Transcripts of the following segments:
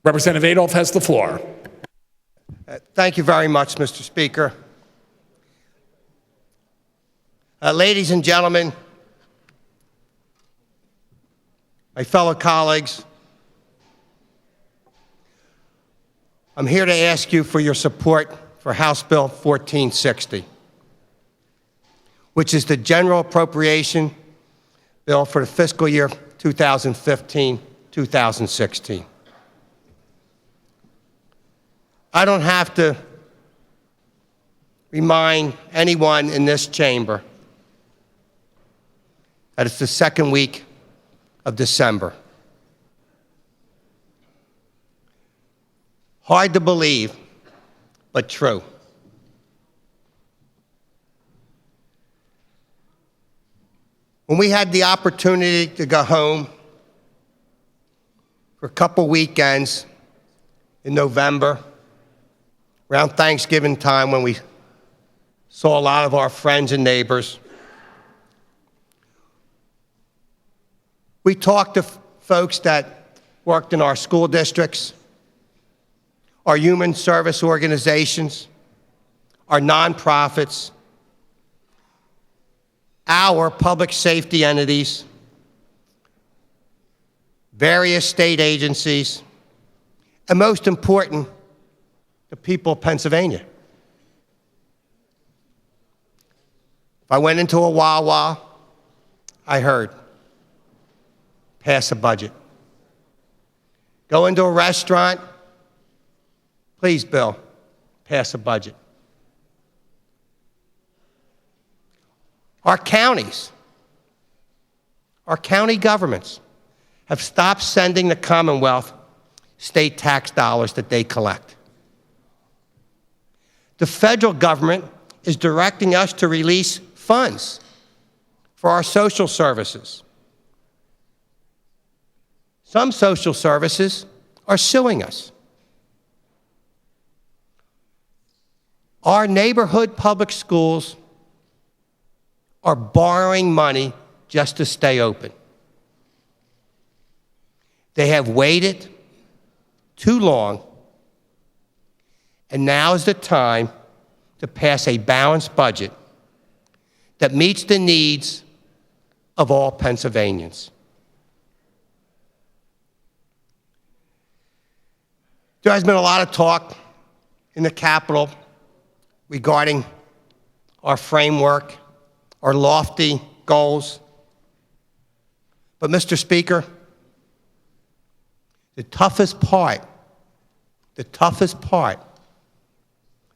Representative Adolph has the floor. Thank you very much, Mr. Speaker. Ladies and gentlemen, my fellow colleagues, I'm here to ask you for your support for House Bill 1460, which is the general appropriation bill for the fiscal year 2015-2016. I don't have to remind anyone in this chamber that it's the second week of December. Hard to believe, but true. When we had the opportunity to go home for a couple weekends in November, around Thanksgiving time, when we saw a lot of our friends and neighbors, we talked to folks that worked in our school districts, our human service organizations, our nonprofits, our public safety entities, various state agencies, and most important, the people of Pennsylvania. If I went into a Wawa, I heard, pass a budget. Go into a restaurant, please, Bill, pass a budget. Our counties, our county governments have stopped sending the Commonwealth state tax dollars that they collect. The federal government is directing us to release funds for our social services. Some social services are suing us. Our neighborhood public schools are borrowing money just to stay open. They have waited too long, and now is the time to pass a balanced budget that meets the needs of all Pennsylvanians. There has been a lot of talk in the Capitol regarding our framework, our lofty goals. But, Mr. Speaker, the toughest part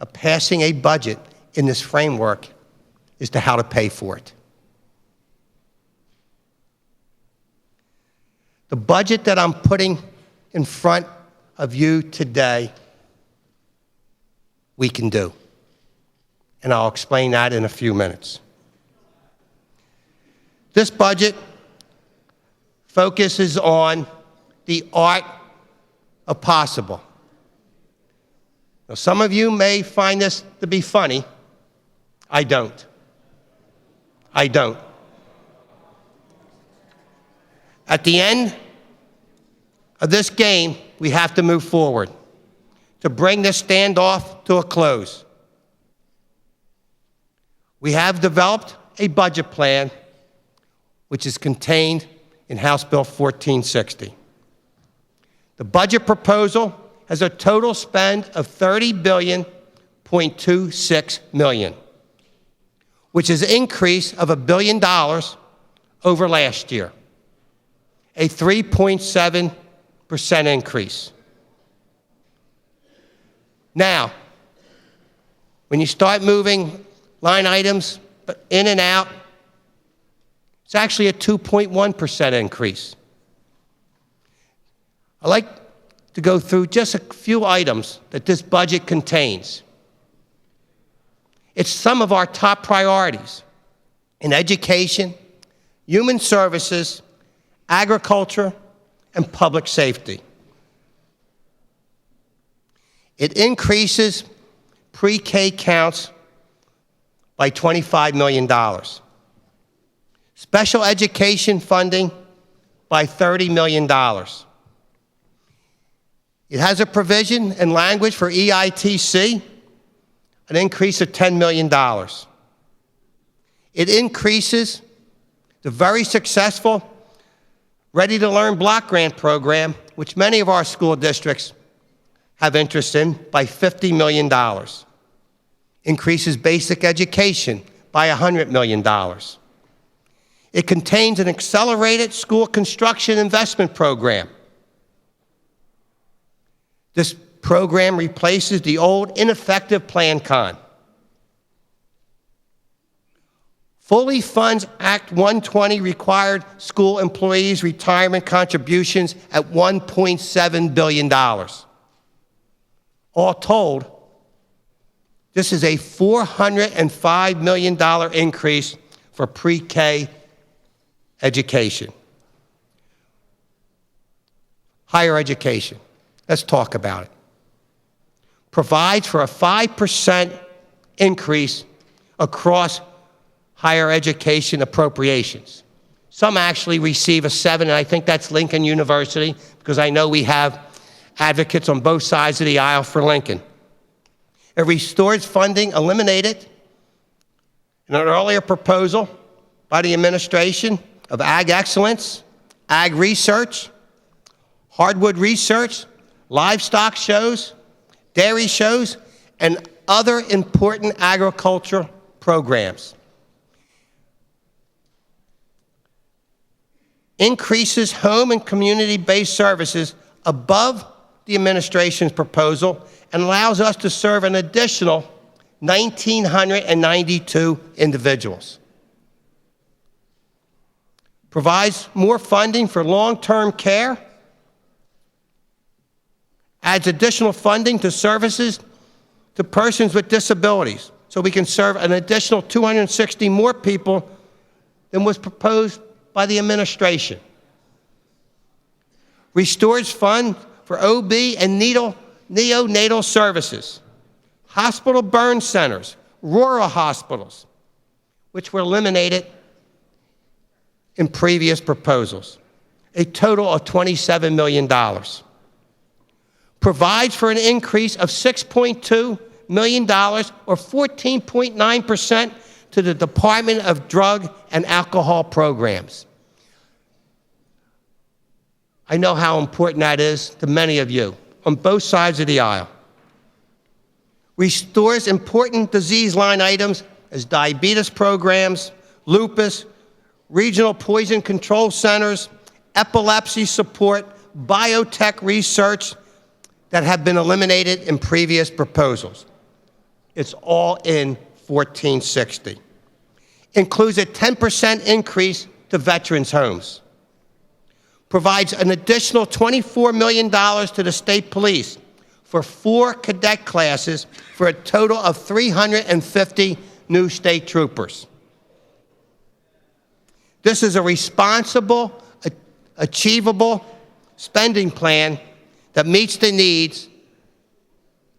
of passing a budget in this framework is to how to pay for it. The budget that I'm putting in front of you today, we can do. And I'll explain that in a few minutes. This budget focuses on the art of possible. Now, some of you may find this to be funny. I don't. I don't. At the end of this game, we have to move forward to bring this standoff to a close. We have developed a budget plan which is contained in House Bill 1460. The budget proposal has a total spend of $30.26 billion, which is an increase of $1 billion over last year, a 3.7% increase. Now, when you start moving line items in and out, it's actually a 2.1% increase. I'd like to go through just a few items that this budget contains. It's some of our top priorities in education, human services, agriculture, and public safety. It increases pre-K counts by $25 million. Special education funding by $30 million. It has a provision and language for EITC, an increase of $10 million. It increases the very successful Ready to Learn Block Grant Program, which many of our school districts have interest in, by $50 million. Increases basic education by $100 million. It contains an accelerated school construction investment program. This program replaces the old ineffective Plan Con. Fully funds Act 120 required school employees' retirement contributions at $1.7 billion. All told, this is a $405 million increase for pre-K education. Higher education. Let's talk about it. Provides for a 5% increase across higher education appropriations. Some actually receive a 7, and I think that's Lincoln University, because I know we have advocates on both sides of the aisle for Lincoln. It restores funding eliminated in an earlier proposal by the administration of Ag Excellence, Ag Research, Hardwood Research, livestock shows, dairy shows, and other important agricultural programs. Increases home and community-based services above the administration's proposal and allows us to serve an additional 1,992 individuals. Provides more funding for long-term care, adds additional funding to services to persons with disabilities, so we can serve an additional 260 more people than was proposed by the administration. Restores funds for OB and neonatal services, hospital burn centers, rural hospitals, which were eliminated in previous proposals. A total of $27 million. Provides for an increase of $6.2 million, or 14.9%, to the Department of Drug and Alcohol Programs. I know how important that is to many of you on both sides of the aisle. Restores important disease line items as diabetes programs, lupus, regional poison control centers, epilepsy support, biotech research that have been eliminated in previous proposals. It's all in 1460. Includes a 10% increase to veterans' homes. Provides an additional $24 million to the state police for 4 cadet classes for a total of 350 new state troopers. This is a responsible, achievable spending plan that meets the needs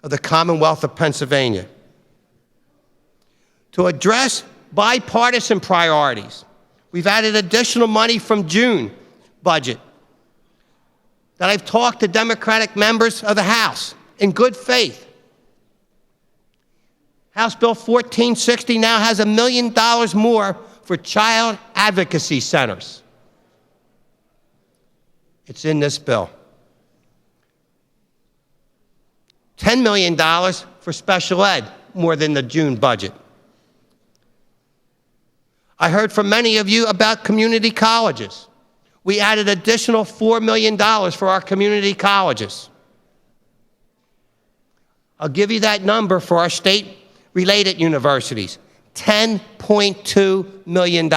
of the Commonwealth of Pennsylvania. To address bipartisan priorities, we've added additional money from June budget that I've talked to Democratic members of the House in good faith. House Bill 1460 now has $1 million more for child advocacy centers. It's in this bill. $10 million for special ed, more than the June budget. I heard from many of you about community colleges. We added additional $4 million for our community colleges. I'll give you that number for our state-related universities, $10.2 million.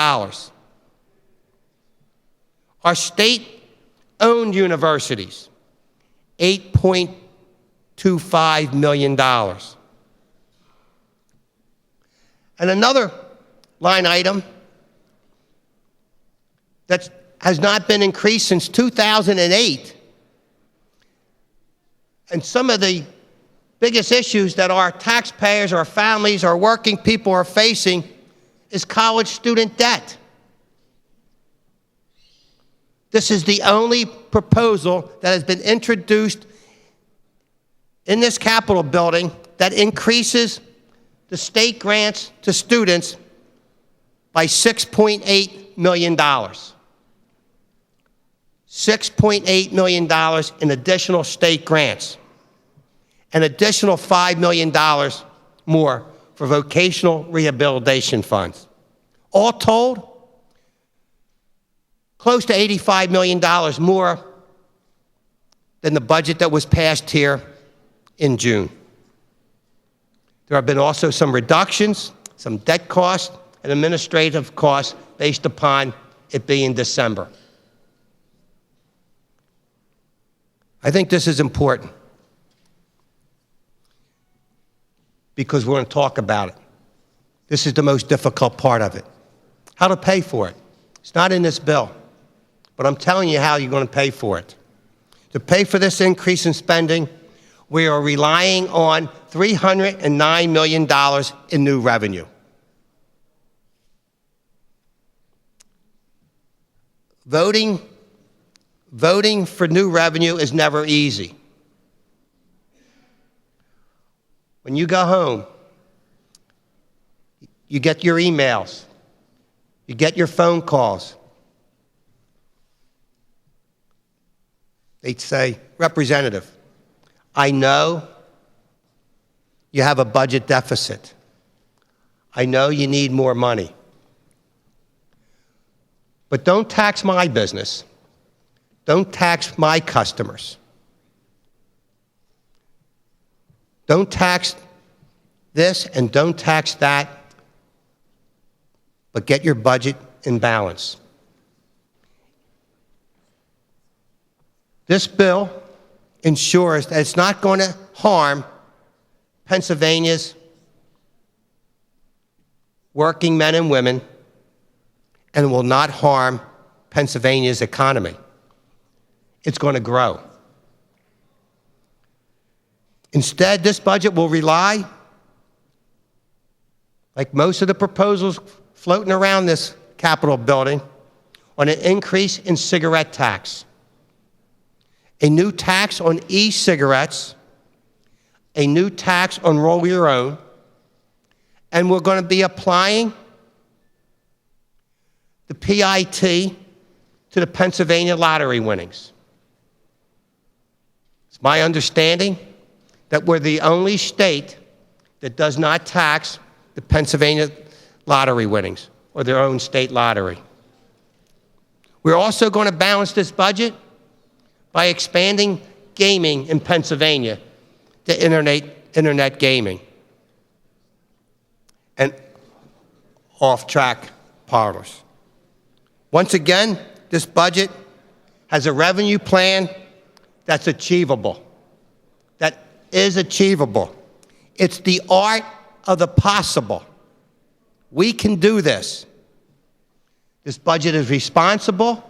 Our state-owned universities, $8.25 million. And another line item that has not been increased since 2008, and some of the biggest issues that our taxpayers, our families, our working people are facing is college student debt. This is the only proposal that has been introduced in this Capitol building that increases the state grants to students by $6.8 million. $6.8 million in additional state grants. An additional $5 million more for vocational rehabilitation funds. All told, close to $85 million more than the budget that was passed here in June. There have been also some reductions, some debt costs, and administrative costs based upon it being December. I think this is important because we're going to talk about it. This is the most difficult part of it. How to pay for it. It's not in this bill, but I'm telling you how you're going to pay for it. To pay for this increase in spending, we are relying on $309 million in new revenue. Voting for new revenue is never easy. When you go home, you get your emails, you get your phone calls. They'd say, Representative, I know you have a budget deficit. I know you need more money. But don't tax my business. Don't tax my customers. Don't tax this and don't tax that, but get your budget in balance. This bill ensures that it's not going to harm Pennsylvania's working men and women and will not harm Pennsylvania's economy. It's going to grow. Instead, this budget will rely, like most of the proposals floating around this Capitol building, on an increase in cigarette tax, a new tax on e-cigarettes, a new tax on roll your own, and we're going to be applying the PIT to the Pennsylvania lottery winnings. It's my understanding that we're the only state that does not tax the Pennsylvania lottery winnings or their own state lottery. We're also going to balance this budget by expanding gaming in Pennsylvania to internet gaming and off-track parlors. Once again, this budget has a revenue plan that's achievable, that is achievable. It's the art of the possible. We can do this. This budget is responsible.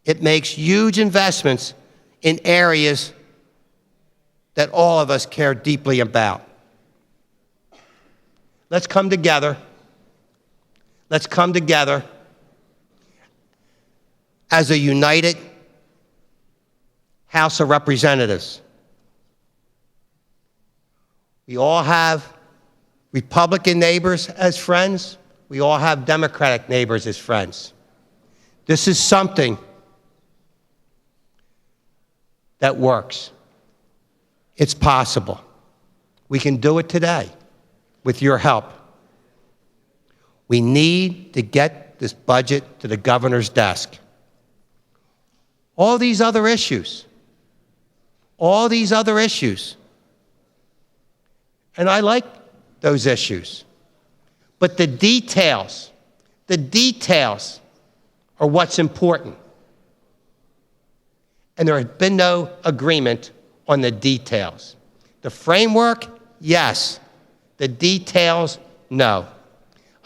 It makes huge investments in areas that all of us care deeply about. Let's come together. Let's come together as a united House of Representatives. We all have Republican neighbors as friends. We all have Democratic neighbors as friends. This is something that works. It's possible. We can do it today with your help. We need to get this budget to the governor's desk. All these other issues, and I like those issues, but the details are what's important. And there has been no agreement on the details. The framework, yes. The details, no.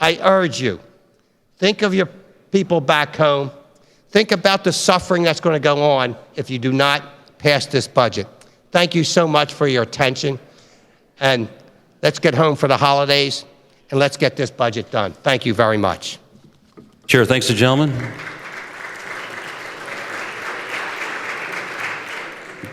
I urge you, think of your people back home. Think about the suffering that's going to go on if you do not pass this budget. Thank you so much for your attention. And let's get home for the holidays, and let's get this budget done. Thank you very much. Chair, thanks the gentleman.